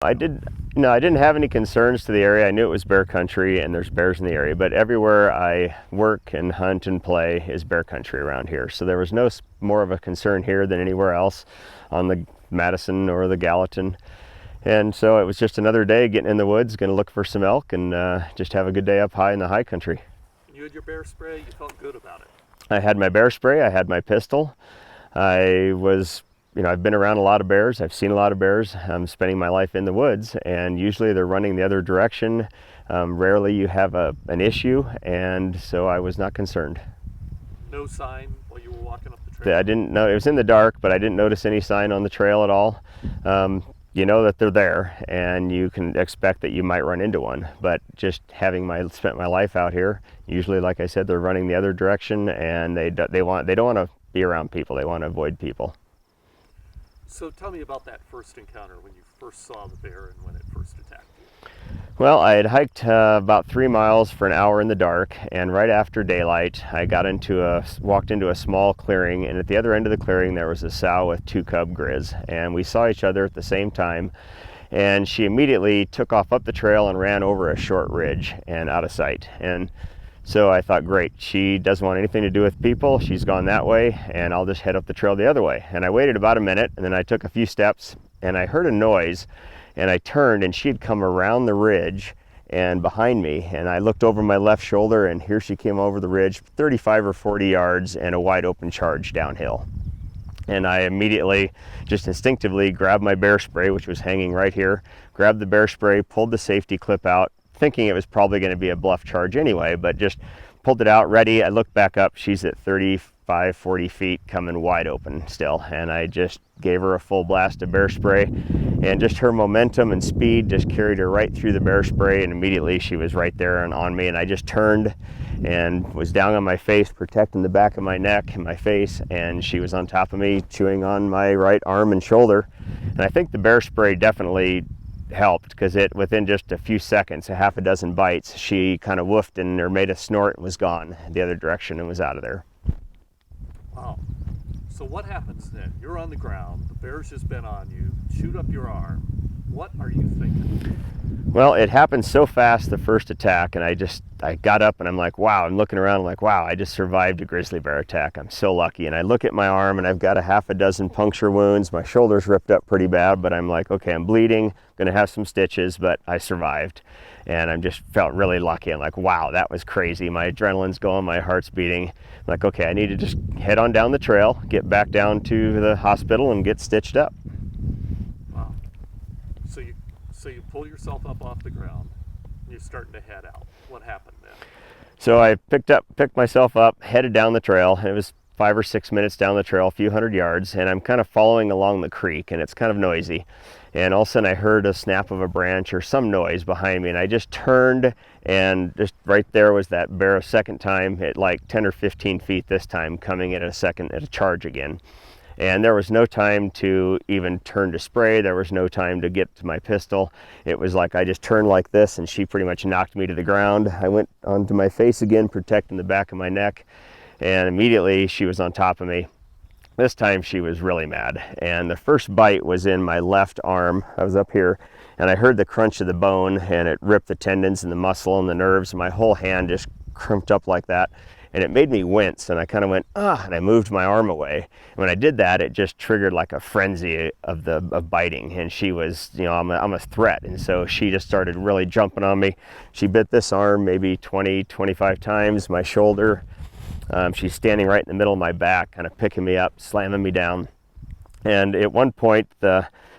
I didn't have any concerns to the area. I knew it was bear country and there's bears in the area, but everywhere I work and hunt and play is bear country around here. So there was no more of a concern here than anywhere else on the Madison or the Gallatin. And so it was just another day getting in the woods, going to look for some elk and just have a good day up high in the high country. You had your bear spray, you felt good about it. I had my bear spray, I had my pistol. I've been around a lot of bears. I've seen a lot of bears. I'm spending my life in the woods, and usually they're running the other direction. Rarely you have an issue, and so I was not concerned. No sign while you were walking up the trail? I didn't know. It was in the dark, but I didn't notice any sign on the trail at all. You know that they're there, and you can expect that you might run into one. But just having spent my life out here, usually, like I said, they're running the other direction, and they don't want to be around people. They want to avoid people. So tell me about that first encounter when you first saw the bear and when it first attacked you. Well, I had hiked about 3 miles for an hour in the dark, and right after daylight, I walked into a small clearing, and at the other end of the clearing there was a sow with 2 cub grizz, and we saw each other at the same time, and she immediately took off up the trail and ran over a short ridge and out of sight. And so I thought, great, she doesn't want anything to do with people. She's gone that way, and I'll just head up the trail the other way. And I waited about a minute, and then I took a few steps, and I heard a noise, and I turned, and she had come around the ridge and behind me, and I looked over my left shoulder, and here she came over the ridge, 35 or 40 yards, and a wide open charge downhill. And I immediately, just instinctively, grabbed my bear spray, which was hanging right here, grabbed the bear spray, pulled the safety clip out, thinking it was probably going to be a bluff charge anyway, but just pulled it out, ready. I looked back up, she's at 35, 40 feet, coming wide open still, and I just gave her a full blast of bear spray, and just her momentum and speed just carried her right through the bear spray, and immediately she was right there and on me, and I just turned and was down on my face, protecting the back of my neck and my face, and she was on top of me, chewing on my right arm and shoulder. And I think the bear spray definitely helped, because within just a few seconds, a half a dozen bites, she kind of woofed or made a snort and was gone the other direction and was out of there. Wow. So what happens then? You're on the ground, the bear's just been on you, chewed up your arm. What are you thinking? Well, it happened so fast, the first attack, and I got up and I'm like, wow, I'm looking around, I'm like, wow, I just survived a grizzly bear attack. I'm so lucky. And I look at my arm and I've got a half a dozen puncture wounds. My shoulder's ripped up pretty bad, but I'm like, okay, I'm bleeding, gonna have some stitches, but I survived. And I just felt really lucky. I'm like, wow, that was crazy. My adrenaline's going, my heart's beating. I'm like, okay, I need to just head on down the trail, get back down to the hospital and get stitched up. Wow. So you pull yourself up off the ground, and you're starting to head out. What happened then? So I picked myself up, headed down the trail. It was 5 or 6 minutes down the trail, a few hundred yards, and I'm kind of following along the creek, and it's kind of noisy. And all of a sudden I heard a snap of a branch or some noise behind me, and I just turned, and just right there was that bear a second time at like 10 or 15 feet this time, coming at a charge again. And there was no time to even turn to spray. There was no time to get to my pistol. It was like I just turned like this, and she pretty much knocked me to the ground. I went onto my face again, protecting the back of my neck, and immediately she was on top of me. This time she was really mad, and the first bite was in my left arm. I was up here, and I heard the crunch of the bone, and it ripped the tendons and the muscle and the nerves. My whole hand just crimped up like that, and it made me wince, and I kind of went, and I moved my arm away. And when I did that, it just triggered like a frenzy of biting, and she was, I'm a threat, and so she just started really jumping on me. She bit this arm maybe 20, 25 times, my shoulder. She's standing right in the middle of my back, kind of picking me up, slamming me down. And at one point,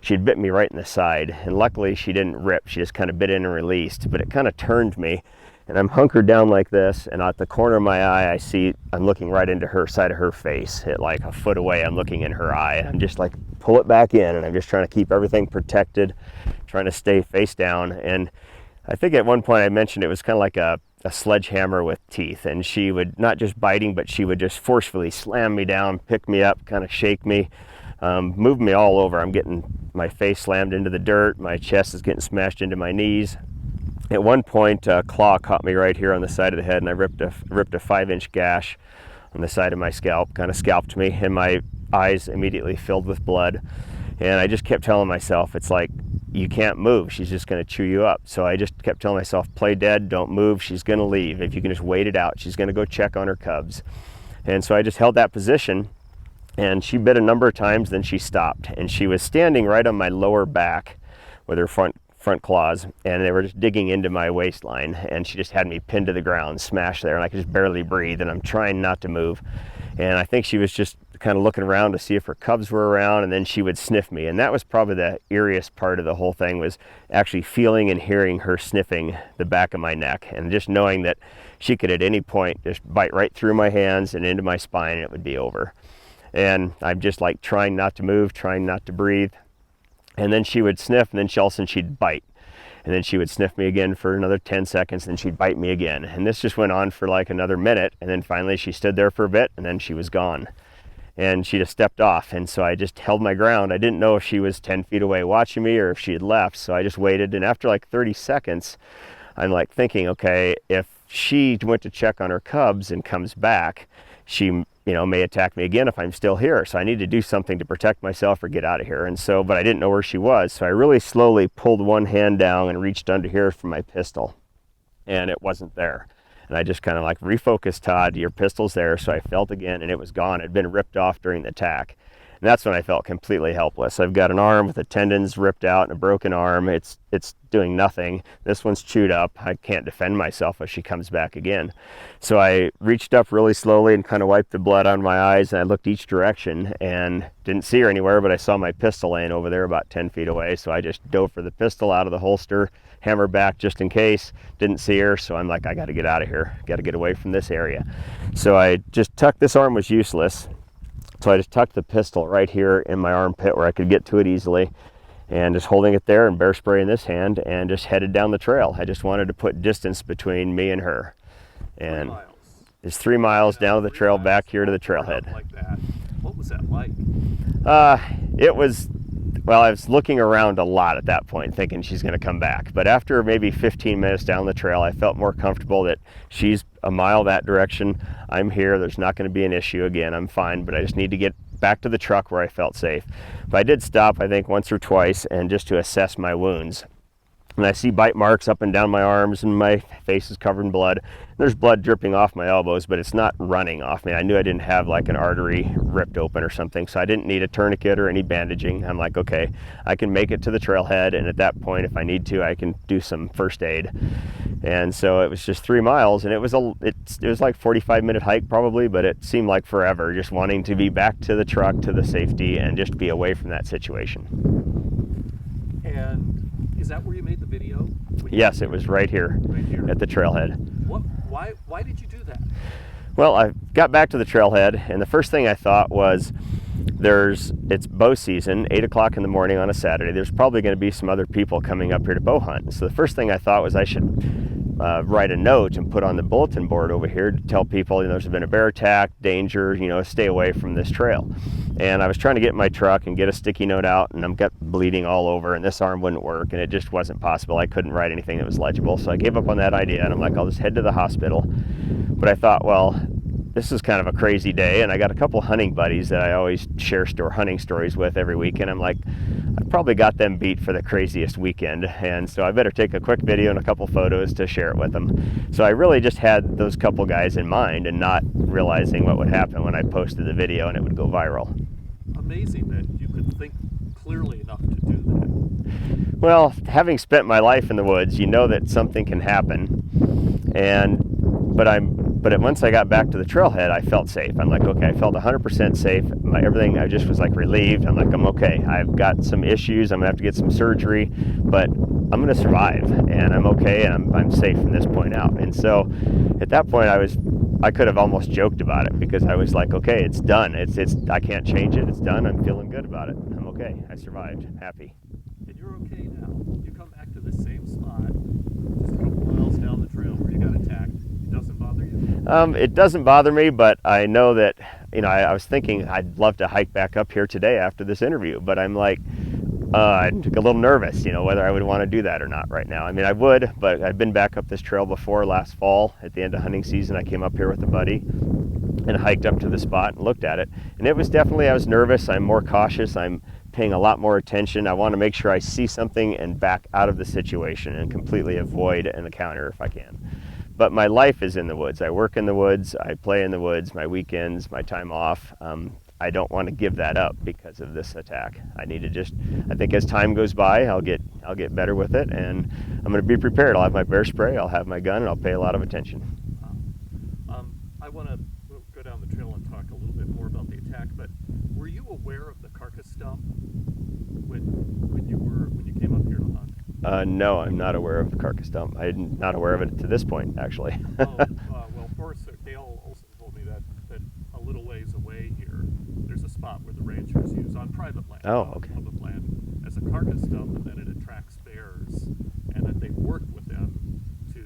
she'd bit me right in the side, and luckily she didn't rip. She just kind of bit in and released, but it kind of turned me, and I'm hunkered down like this, and at the corner of my eye, I'm looking right into her side of her face. At like a foot away, I'm looking in her eye, and I'm just like, pull it back in, and I'm just trying to keep everything protected, trying to stay face down. And I think at one point I mentioned it was kind of like a sledgehammer with teeth, and she would not just biting, but she would just forcefully slam me down, pick me up, kind of shake me, move me all over. I'm getting my face slammed into the dirt, my chest is getting smashed into my knees. At one point, a claw caught me right here on the side of the head, and I ripped a 5-inch gash on the side of my scalp, kind of scalped me, and my eyes immediately filled with blood. And I just kept telling myself, it's like, you can't move. She's just going to chew you up. So I just kept telling myself, play dead, don't move. She's going to leave. If you can just wait it out, she's going to go check on her cubs. And so I just held that position, and she bit a number of times, then she stopped. And she was standing right on my lower back with her front claws, and they were just digging into my waistline, and she just had me pinned to the ground, smashed there, and I could just barely breathe, and I'm trying not to move. And I think she was just kind of looking around to see if her cubs were around, and then she would sniff me. And that was probably the eeriest part of the whole thing, was actually feeling and hearing her sniffing the back of my neck, and just knowing that she could at any point just bite right through my hands and into my spine, and it would be over. And I'm just like trying not to move, trying not to breathe. And then she would sniff, and then all of a sudden she'd bite. And then she would sniff me again for another 10 seconds, and then she'd bite me again. And this just went on for like another minute, and then finally she stood there for a bit, and then she was gone. And she just stepped off, and so I just held my ground. I didn't know if she was 10 feet away watching me or if she had left, so I just waited. And after like 30 seconds, I'm like thinking, okay, if she went to check on her cubs and comes back, she may attack me again if I'm still here. So I need to do something to protect myself or get out of here. And so, but I didn't know where she was. So I really slowly pulled one hand down and reached under here for my pistol, and it wasn't there. And I just kind of like refocused, Todd, your pistol's there. So I felt again, and it was gone. It had been ripped off during the attack. And that's when I felt completely helpless. I've got an arm with the tendons ripped out and a broken arm. It's doing nothing. This one's chewed up. I can't defend myself if she comes back again. So I reached up really slowly and kind of wiped the blood on my eyes, and I looked each direction and didn't see her anywhere, but I saw my pistol laying over there about 10 feet away. So I just dove for the pistol out of the holster, hammer back just in case. Didn't see her, so I'm like, I got to get out of here. Got to get away from this area. So I just tucked, this arm was useless. So I just tucked the pistol right here in my armpit where I could get to it easily, and just holding it there and bear spray in this hand, and just headed down the trail. I just wanted to put distance between me and her. And it's 3 miles down the trail back here to the trailhead. Like that. What was that like? It was, well, I was looking around a lot at that point thinking she's going to come back. But after maybe 15 minutes down the trail, I felt more comfortable that she's a mile that direction. I'm here. There's not going to be an issue again. I'm fine, but I just need to get back to the truck where I felt safe. But I did stop, I think, once or twice, and just to assess my wounds. And I see bite marks up and down my arms, and my face is covered in blood. There's blood dripping off my elbows, but it's not running off me. I knew I didn't have like an artery ripped open or something, so I didn't need a tourniquet or any bandaging. I'm like, okay, I can make it to the trailhead, and at that point, if I need to, I can do some first aid. And so it was just 3 miles, and it was like 45-minute hike probably, but it seemed like forever, just wanting to be back to the truck, to the safety, and just be away from that situation. And is that where you made the video? Yes, it was right here at the trailhead. Why did you do that? Well, I got back to the trailhead, and the first thing I thought was, it's bow season, 8 o'clock in the morning on a Saturday. There's probably going to be some other people coming up here to bow hunt. So the first thing I thought was I should write a note and put on the bulletin board over here to tell people, there's been a bear attack, danger, stay away from this trail. And I was trying to get in my truck and get a sticky note out, and I'm got bleeding all over, and this arm wouldn't work, and it just wasn't possible. I couldn't write anything that was legible. So I gave up on that idea, and I'm like, I'll just head to the hospital. But I thought, well, this is kind of a crazy day, and I got a couple hunting buddies that I always share hunting stories with every week, and I'm like, I've probably got them beat for the craziest weekend, and so I better take a quick video and a couple photos to share it with them. So I really just had those couple guys in mind, and not realizing what would happen when I posted the video and it would go viral. Amazing that you could think clearly enough to do that. Well, having spent my life in the woods, you know that something can happen, but once I got back to the trailhead, I felt safe. I'm like, okay, I felt 100% safe. Everything, I just was like relieved. I'm like, I'm okay. I've got some issues. I'm gonna have to get some surgery, but I'm gonna survive, and I'm okay, and I'm safe from this point out. And so, at that point, I could have almost joked about it, because I was like, okay, it's done. I can't change it. It's done. I'm feeling good about it. I'm okay. I survived. I'm happy. And you're okay now. You come back to the same spot, just a couple miles down the trail where you got attacked. It doesn't bother you? It doesn't bother me, but I know that, I was thinking I'd love to hike back up here today after this interview, but I'm like, I'm a little nervous, whether I would want to do that or not right now. I mean, I would, but I've been back up this trail before last fall. At the end of hunting season, I came up here with a buddy and hiked up to the spot and looked at it. And it was definitely, I was nervous. I'm more cautious. I'm paying a lot more attention. I want to make sure I see something and back out of the situation and completely avoid an encounter if I can. But my life is in the woods. I work in the woods, I play in the woods, my weekends, my time off. I don't want to give that up because of this attack. I need to just, I think as time goes by, I'll get better with it, and I'm going to be prepared. I'll have my bear spray, I'll have my gun, and I'll pay a lot of attention. I want to go down the trail and talk a little bit more about the attack, but were you aware of the carcass dump when you came up here to hunt? No, I'm not aware of the carcass dump. I'm not aware of it to this point, actually. Well, Forrest Dale Olson told me that a little ways away here, there's a spot where the rangers use on private land, public land, as a carcass dump, and then it attracts bears, and that they've worked with them to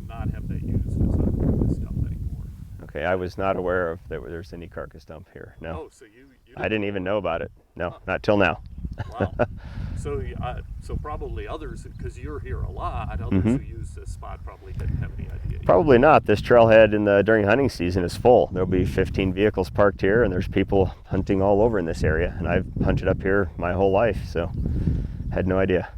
not have that used as a carcass dump anymore. Okay, I was not aware of that there's any carcass dump here. No. Oh, so you I didn't even know about it. No, not till now. Wow. So probably others, because you're here a lot, others who use this spot probably didn't have any idea. Probably not. This trailhead during hunting season is full. There'll be 15 vehicles parked here, and there's people hunting all over in this area. And I've hunted up here my whole life, so had no idea.